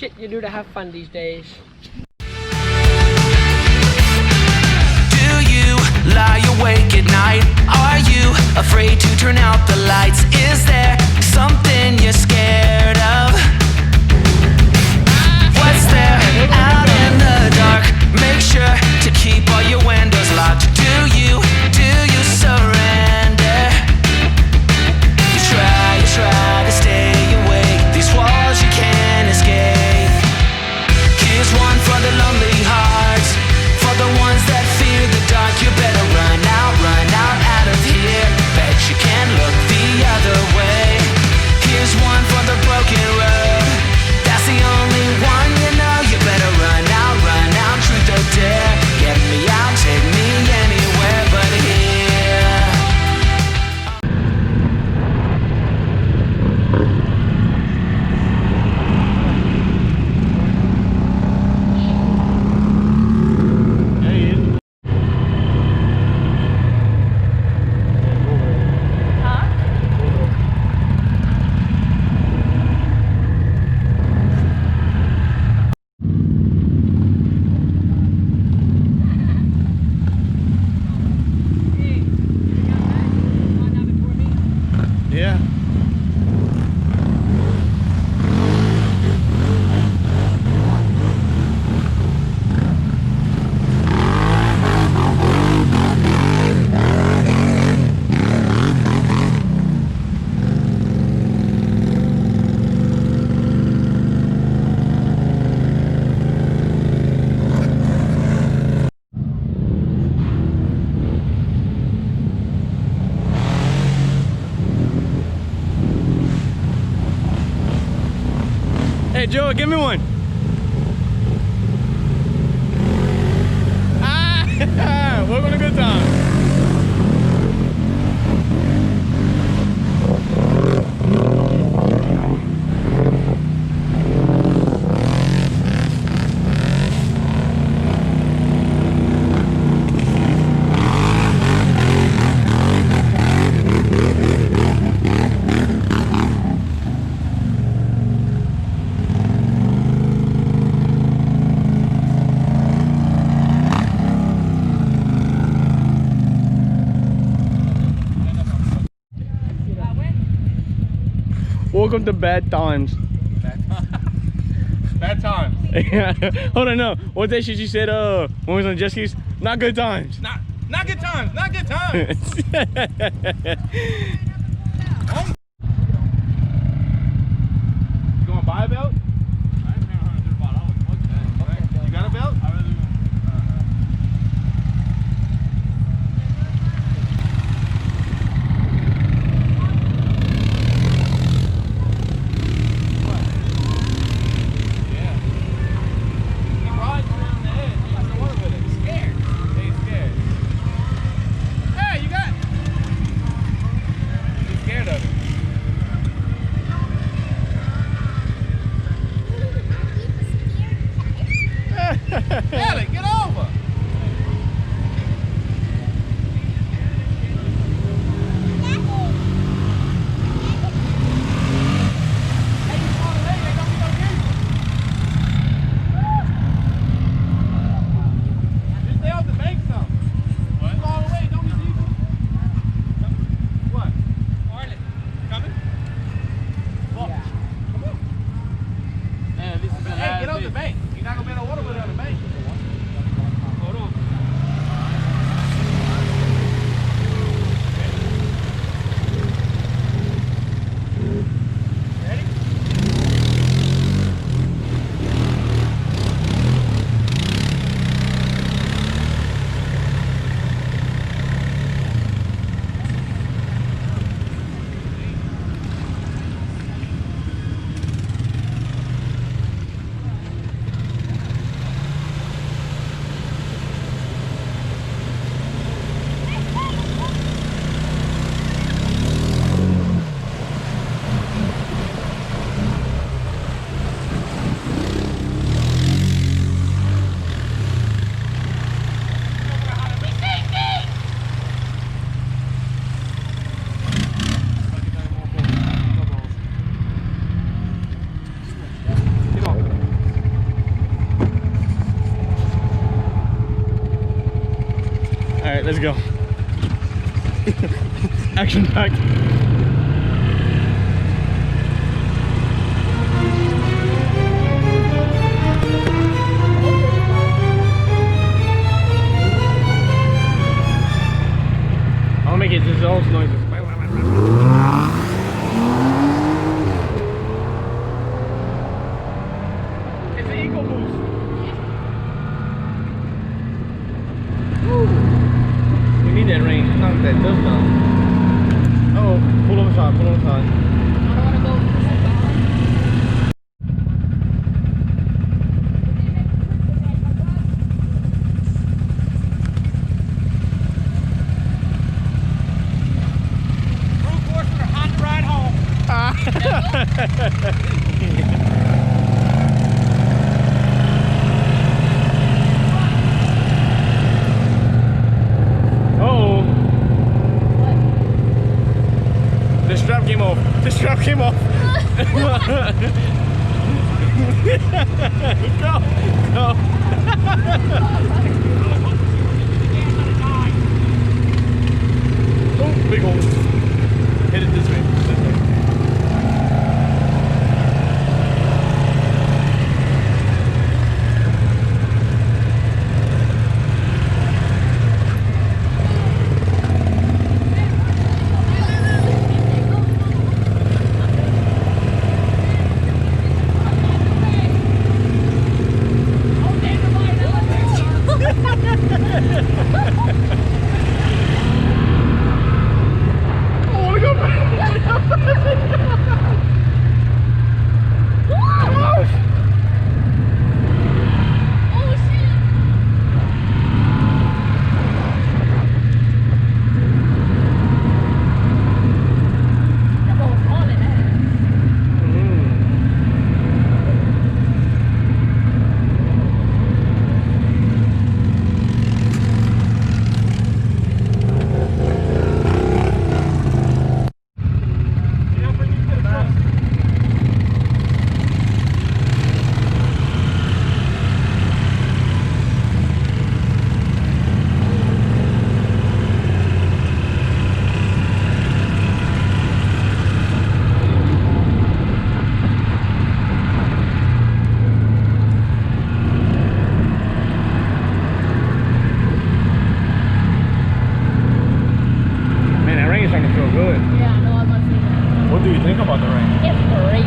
shit you do to have fun these days. Do you lie awake at night? Are you afraid to turn out the lights? Is there something you're scared of? What's there out in the dark? Make sure to keep all your windows locked. Do you surrender? You try to stay awake. These walls you can't escape. Here's one for the lonely hearts, for the ones that fear the dark. You better run out of here. Bet you can't look the other way. Here's one for the broken road. That's the only one you know. You better run out, truth or dare. Get me out, take me anywhere but here. Yeah. Hey Joe, give me one. Ah, we're having a good time. Welcome to bad times. Bad times. Yeah. Hold on, no. What day should you said when we was on jet skis? Not good times. Not good times. Not good times. You gonna buy a belt? I ain't paying $135. Okay. You got a belt? I really do. Ellie, get over! Just stay off the bank some. What? Fall away, don't be deep. What? Marlon, coming? Yeah. Come on. Man, this is hey, get off the bank. You're not gonna be in the water with it on the bank. Let's go. Action packed. I'll make it just those noises. It's an Eco Boost. We need that rain. Knock that dust down. Oh, pull on the side, pull on the side. Brute force for a hot ride home. Oh. The strap came off. The strap came off. Go. Go. Oh, big hole. Hit it this way. This way. Man, that rain is starting to feel good. Yeah, no, I'm not saying that. What do you think about the rain? It's great.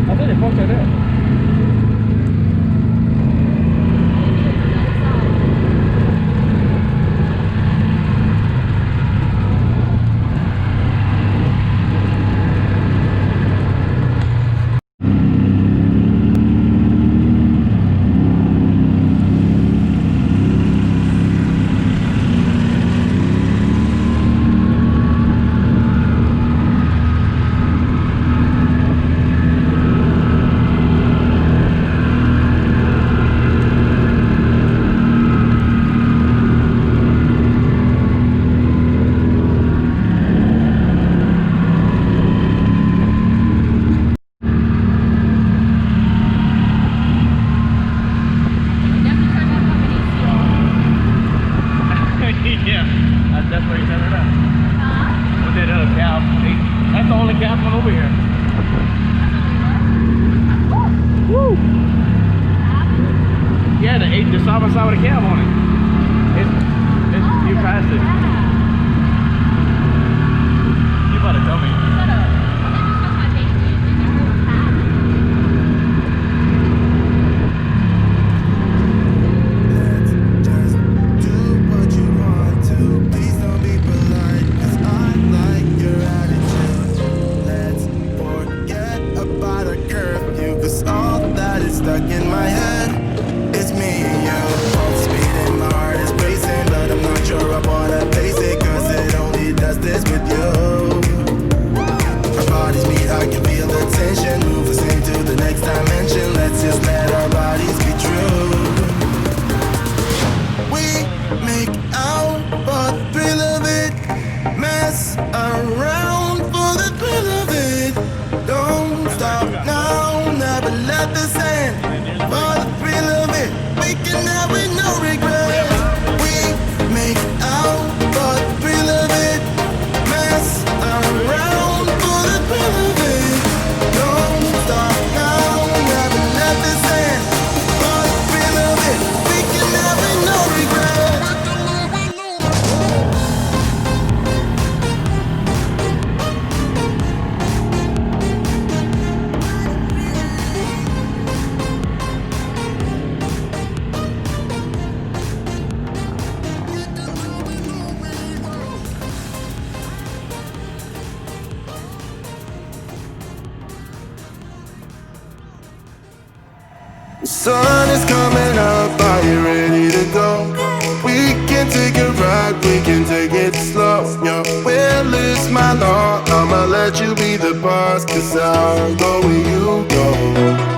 I think they fucked that up. That's the only gas one over here. Woo! Yeah, the side by side with the cab on it. You passed it. You about to tell me. Shut up. I think it's just my baby. It never passed. Just do what you want to. Please don't be polite, 'cause I like your attitude. Let's forget about a curfew, 'cause all that is stuck in my head is me and you. Both speeding low, coming up, are you ready to go? We can take a ride, we can take it slow. Your will is my law, I'ma let you be the boss, 'cause I'll go where you go.